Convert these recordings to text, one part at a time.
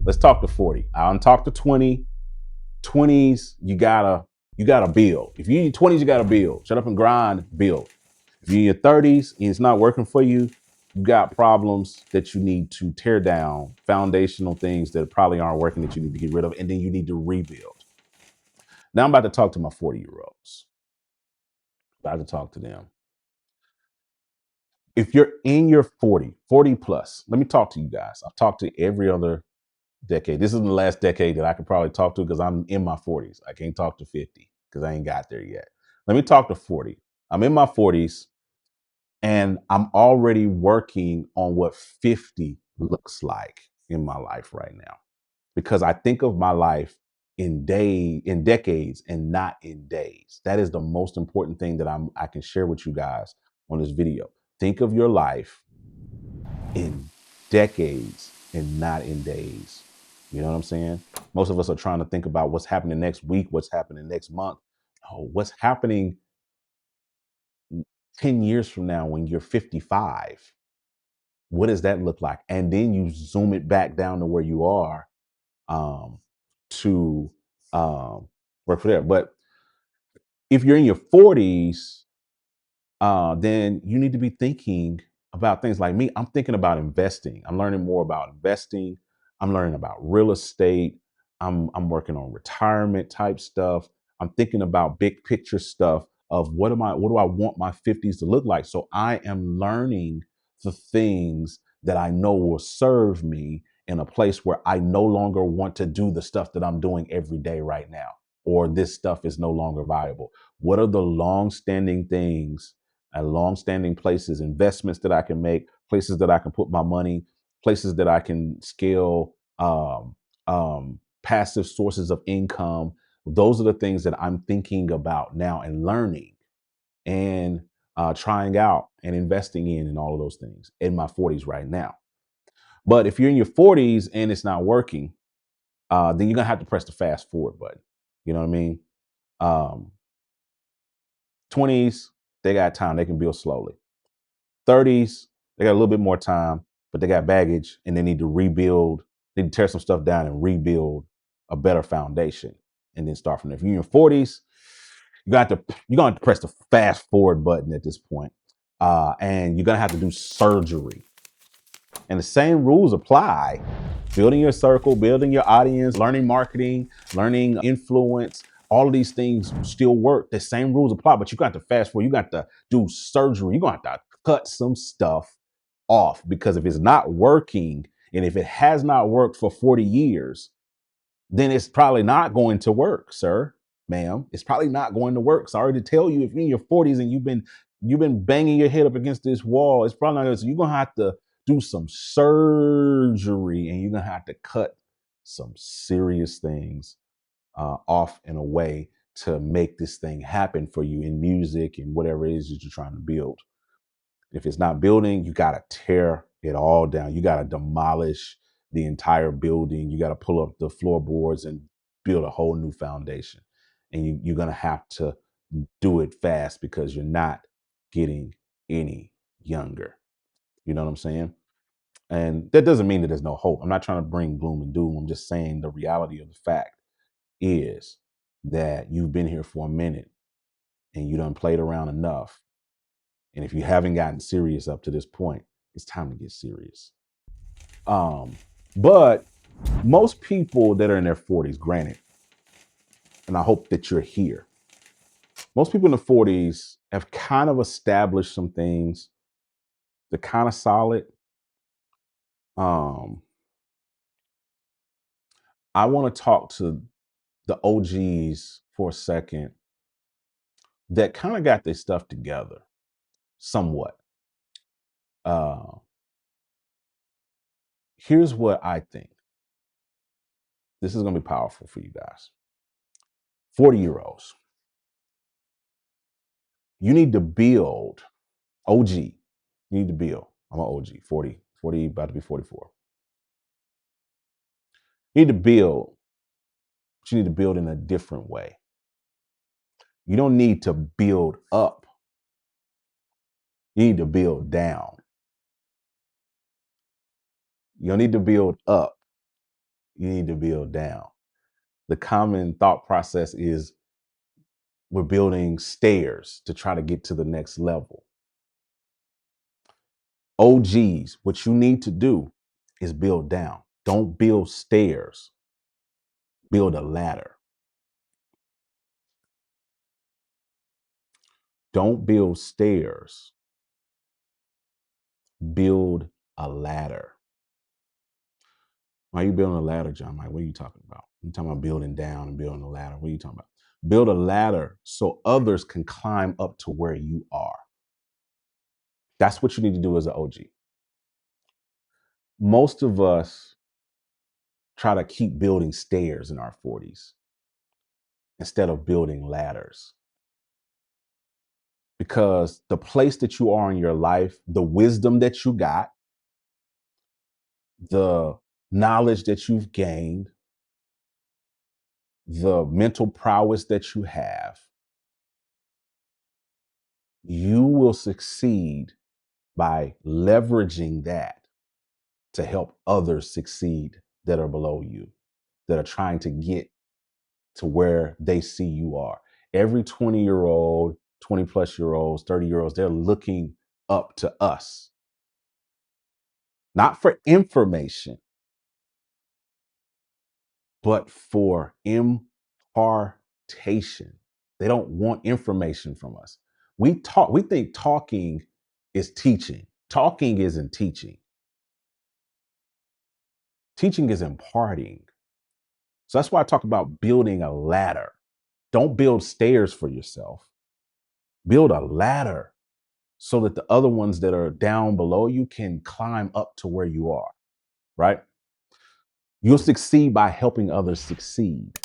Let's talk to 40. I don't talk to 20. 20s, you gotta build. If you're in your 20s, you gotta build. Shut up and grind, build. If you're in your 30s and it's not working for you, you got problems that you need to tear down, foundational things that probably aren't working that you need to get rid of, and then you need to rebuild. Now I'm about to talk to my 40-year-olds. About to talk to them. If you're in your 40 plus, let me talk to you guys. I've talked to every other decade. This is the last decade that I could probably talk to because I'm in my 40s. I can't talk to 50 because I ain't got there yet. Let me talk to 40. I'm in my 40s and I'm already working on what 50 looks like in my life right now because I think of my life in decades and not in days. That is the most important thing that I can share with you guys on this video. Think of your life in decades and not in days. You know what I'm saying? Most of us are trying to think about what's happening next week, what's happening next month. Oh, what's happening 10 years from now when you're 55? What does that look like? And then you zoom it back down to where you are um, to work for there. But if you're in your 40s, then you need to be thinking about things like me. I'm thinking about investing. I'm learning more about investing. I'm learning about real estate. I'm working on retirement type stuff. I'm thinking about big picture stuff of what do I want my 50s to look like? So I am learning the things that I know will serve me in a place where I no longer want to do the stuff that I'm doing every day right now, or this stuff is no longer viable. What are the long-standing things and long-standing places, investments that I can make, places that I can put my money, places that I can scale, passive sources of income? Those are the things that I'm thinking about now and learning and trying out and investing in and all of those things in my 40s right now. But if you're in your 40s and it's not working, then you're gonna have to press the fast forward button. You know what I mean? Um, 20s, they got time; they can build slowly. 30s, they got a little bit more time, but they got baggage and they need to rebuild. They need to tear some stuff down and rebuild a better foundation and then start from there. If you're in your 40s, you're gonna have to press the fast forward button at this point. And you're gonna have to do surgery. And the same rules apply. Building your circle, building your audience, learning marketing, learning influence, all of these things still work. The same rules apply, but you got to fast forward. You got to do surgery. You're going to have to cut some stuff off because if it's not working and if it has not worked for 40 years, then it's probably not going to work, sir, ma'am. It's probably not going to work. Sorry to tell you, if you're in your 40s and you've been banging your head up against this wall, it's probably not going to. So you're gonna have to do some surgery, and you're gonna have to cut some serious things off in a way to make this thing happen for you in music and whatever it is that you're trying to build. If it's not building, you got to tear it all down. You got to demolish the entire building. You got to pull up the floorboards and build a whole new foundation. And you're going to have to do it fast because you're not getting any younger. You know what I'm saying? And that doesn't mean that there's no hope. I'm not trying to bring gloom and doom. I'm just saying the reality of the fact is that you've been here for a minute and you done played around enough. And if you haven't gotten serious up to this point, it's time to get serious. But most people that are in their 40s, granted, and I hope that you're here, most people in the 40s have kind of established some things. They're kind of solid. Um, I want to talk to the OGs for a second that kind of got their stuff together somewhat. Uh, Here's what I think. This is going to be powerful for you guys. 40-year-olds, you need to build. OG, you need to build. I'm an OG, 40, about to be 44. You need to build, but you need to build in a different way. You don't need to build up. You need to build down. You don't need to build up. You need to build down. The common thought process is we're building stairs to try to get to the next level. OGs, what you need to do is build down. Don't build stairs, build a ladder. Don't build stairs, build a ladder. Why are you building a ladder, John? Mike, what are you talking about? You talking about building down and building a ladder? What are you talking about? Build a ladder so others can climb up to where you are. That's what you need to do as an OG. Most of us try to keep building stairs in our 40s instead of building ladders. Because the place that you are in your life, the wisdom that you got, the knowledge that you've gained, the mental prowess that you have, you will succeed by leveraging that to help others succeed that are below you, that are trying to get to where they see you are. Every 20-year-old, 20 plus year olds, 30-year olds, they're looking up to us, not for information, but for impartation. They don't want information from us. We think talking is teaching. Talking isn't teaching. Teaching is imparting. So that's why I talk about building a ladder. Don't build stairs for yourself. Build a ladder so that the other ones that are down below you can climb up to where you are, right? You'll succeed by helping others succeed.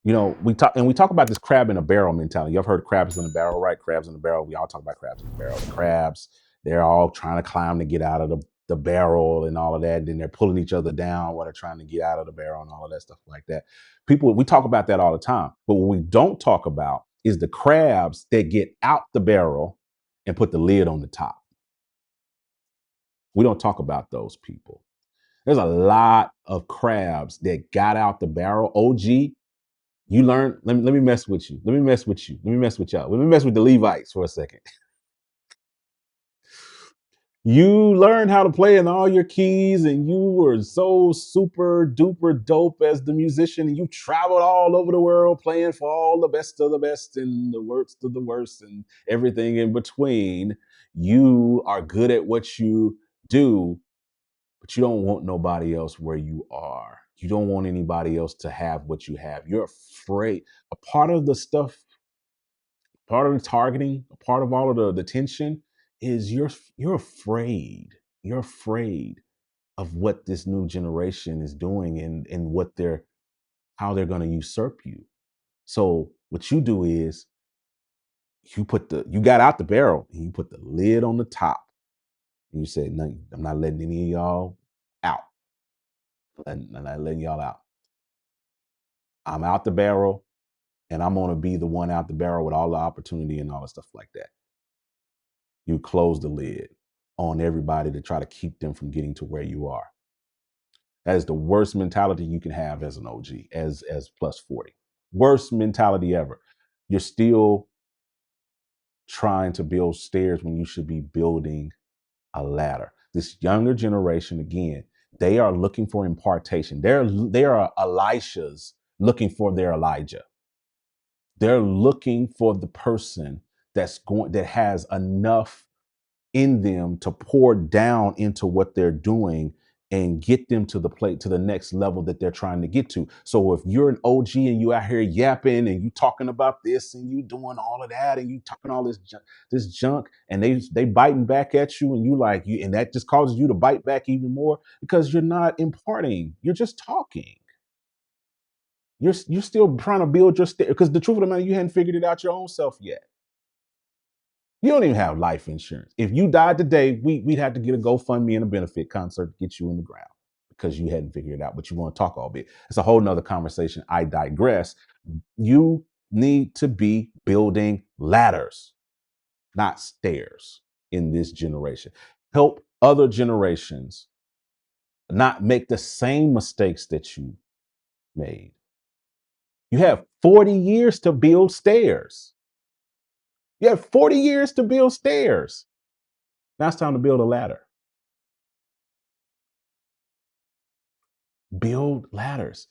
You know, we talk about this crab in a barrel mentality. You've heard crabs in a barrel, right? Crabs in a barrel. We all talk about crabs in a barrel. The crabs, they're all trying to climb to get out of the barrel and all of that. And then they're pulling each other down while they're trying to get out of the barrel and all of that stuff like that. We talk about that all the time. But what we don't talk about is the crabs that get out the barrel and put the lid on the top. We don't talk about those people. There's a lot of crabs that got out the barrel. OG, you learn. Let me mess with you. Let me mess with you. Let me mess with y'all. Let me mess with the Levites for a second. You learned how to play in all your keys, and you were so super duper dope as the musician. And you traveled all over the world playing for all the best of the best and the worst of the worst and everything in between. You are good at what you do, but you don't want nobody else where you are. You don't want anybody else to have what you have. You're afraid. A part of the stuff, part of the targeting, a part of all of the tension is you're afraid. You're afraid of what this new generation is doing and what they're how they're going to usurp you. So what you do is you got out the barrel and you put the lid on the top and you say, no, I'm not letting any of y'all out. I'm not letting y'all out. I'm out the barrel and I'm going to be the one out the barrel with all the opportunity and all the stuff like that. You close the lid on everybody to try to keep them from getting to where you are. That is the worst mentality you can have as an OG, as plus 40. Worst mentality ever. You're still trying to build stairs when you should be building a ladder. This younger generation, again, they are looking for impartation. They are Elishas looking for their Elijah. They're looking for the person that has enough in them to pour down into what they're doing and get them to the next level that they're trying to get to. So if you're an OG and you out here yapping and you talking about this and you doing all of that and you talking all this junk and they biting back at you and and that just causes you to bite back even more because you're not imparting. You're just talking. You're still trying to build your because the truth of the matter, you hadn't figured it out your own self yet. You don't even have life insurance. If you died today, we'd have to get a GoFundMe and a benefit concert to get you in the ground because you hadn't figured it out, but you want to talk all bit. It's a whole nother conversation. I digress. You need to be building ladders, not stairs in this generation. Help other generations not make the same mistakes that you made. You have 40 years to build stairs. You have 40 years to build stairs. Now it's time to build a ladder. Build ladders.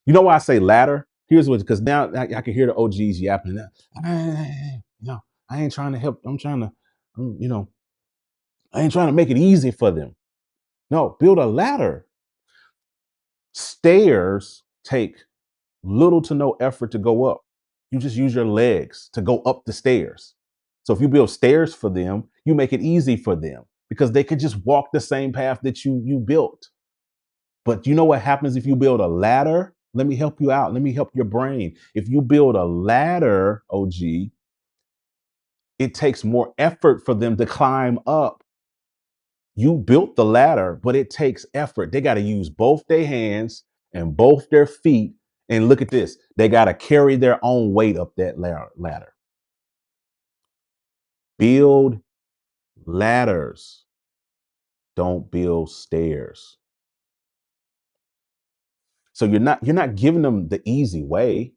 You know why I say ladder? Here's what, because now I can hear the OGs yapping. No, I ain't trying to help. I'm trying to, I ain't trying to make it easy for them. No, build a ladder. Stairs take little to no effort to go up. You just use your legs to go up the stairs. So if you build stairs for them, you make it easy for them because they could just walk the same path that you built. But you know what happens if you build a ladder? Let me help you out. Let me help your brain. If you build a ladder, OG, it takes more effort for them to climb up. You built the ladder, but it takes effort. They got to use both their hands and both their feet. And look at this. They got to carry their own weight up that ladder. Build ladders. Don't build stairs. So you're not giving them the easy way.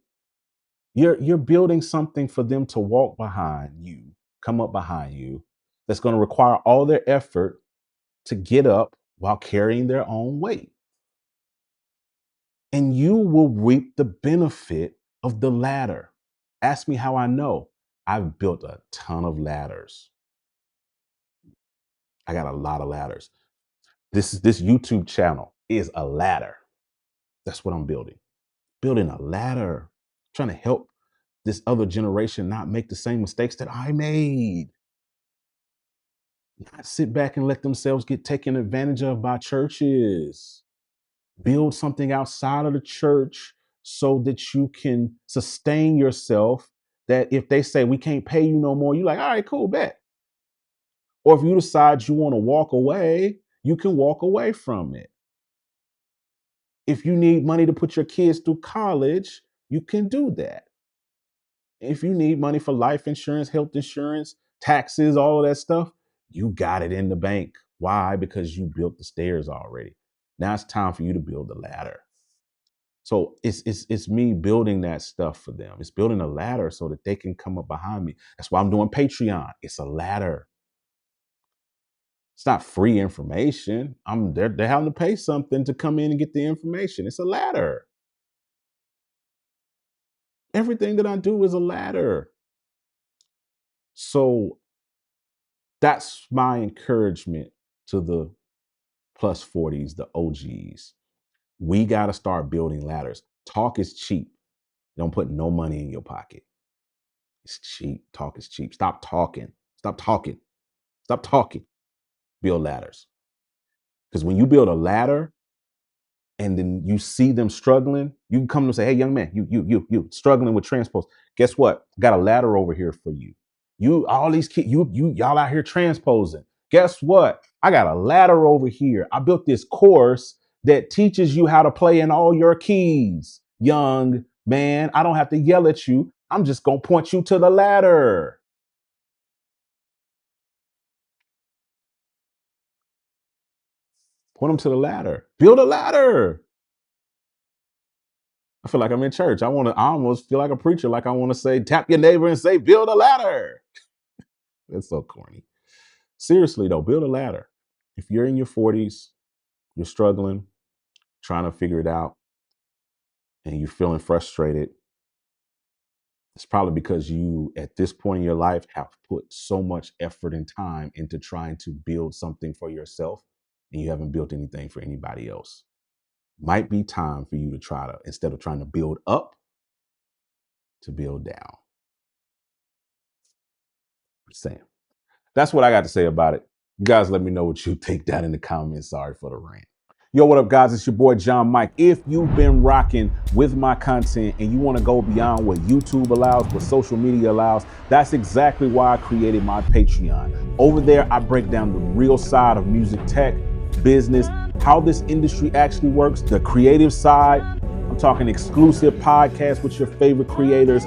You're building something for them to walk behind you, come up behind you, that's going to require all their effort to get up while carrying their own weight. And you will reap the benefit of the ladder. Ask me how I know. I've built a ton of ladders. I got a lot of ladders. This YouTube channel is a ladder. That's what I'm building. Building a ladder, trying to help this other generation not make the same mistakes that I made. Not sit back and let themselves get taken advantage of by churches. Build something outside of the church so that you can sustain yourself. That if they say we can't pay you no more, you're like, all right, cool, bet. Or if you decide you want to walk away, you can walk away from it. If you need money to put your kids through college, you can do that. If you need money for life insurance, health insurance, taxes, all of that stuff, you got it in the bank. Why? Because you built the stairs already. Now it's time for you to build the ladder. So it's me building that stuff for them. It's building a ladder so that they can come up behind me. That's why I'm doing Patreon. It's a ladder. It's not free information. They're having to pay something to come in and get the information. It's a ladder. Everything that I do is a ladder. So that's my encouragement to the plus 40s, the OGs. We got to start building ladders. Talk is cheap. Don't put no money in your pocket. It's cheap. Talk is cheap. Stop talking. Stop talking. Stop talking. Build ladders. Because when you build a ladder and then you see them struggling, you can come to them and say, hey, young man, you struggling with transpose. Guess what? Got a ladder over here for you. All these kids, y'all out here transposing. Guess what? I got a ladder over here. I built this course that teaches you how to play in all your keys. Young man, I don't have to yell at you. I'm just going to point you to the ladder. Point them to the ladder. Build a ladder. I feel like I'm in church. I almost feel like a preacher. Like I want to say, tap your neighbor and say, build a ladder. That's so corny. Seriously though, build a ladder. If you're in your 40s, you're struggling, trying to figure it out, and you're feeling frustrated, it's probably because you, at this point in your life, have put so much effort and time into trying to build something for yourself, and you haven't built anything for anybody else. Might be time for you to try to, instead of trying to build up, to build down. Sam. That's what I got to say about it. You guys let me know what you think down in the comments. Sorry for the rant. Yo, what up, guys? It's your boy, John Mike. If you've been rocking with my content and you want to go beyond what YouTube allows, what social media allows, that's exactly why I created my Patreon. Over there, I break down the real side of music tech, business, how this industry actually works, the creative side, I'm talking exclusive podcasts with your favorite creators.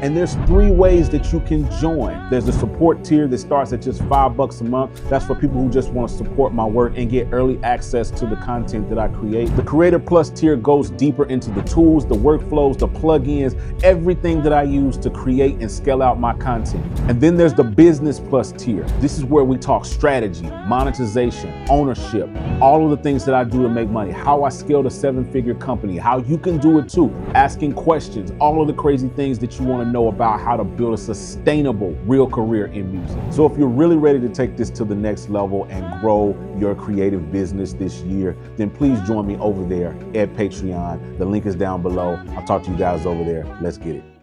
And there's 3 ways that you can join. There's a support tier that starts at just $5 a month. That's for people who just want to support my work and get early access to the content that I create. The Creator Plus tier goes deeper into the tools, the workflows, the plugins, everything that I use to create and scale out my content. And then there's the Business Plus tier. This is where we talk strategy, monetization, ownership, all of the things that I do to make money, how I scaled a 7-figure company, how you can do it too, asking questions, all of the crazy things that you want to know about how to build a sustainable, real career in music. So if you're really ready to take this to the next level and grow your creative business this year, then please join me over there at Patreon. The link is down below. I'll talk to you guys over there. Let's get it.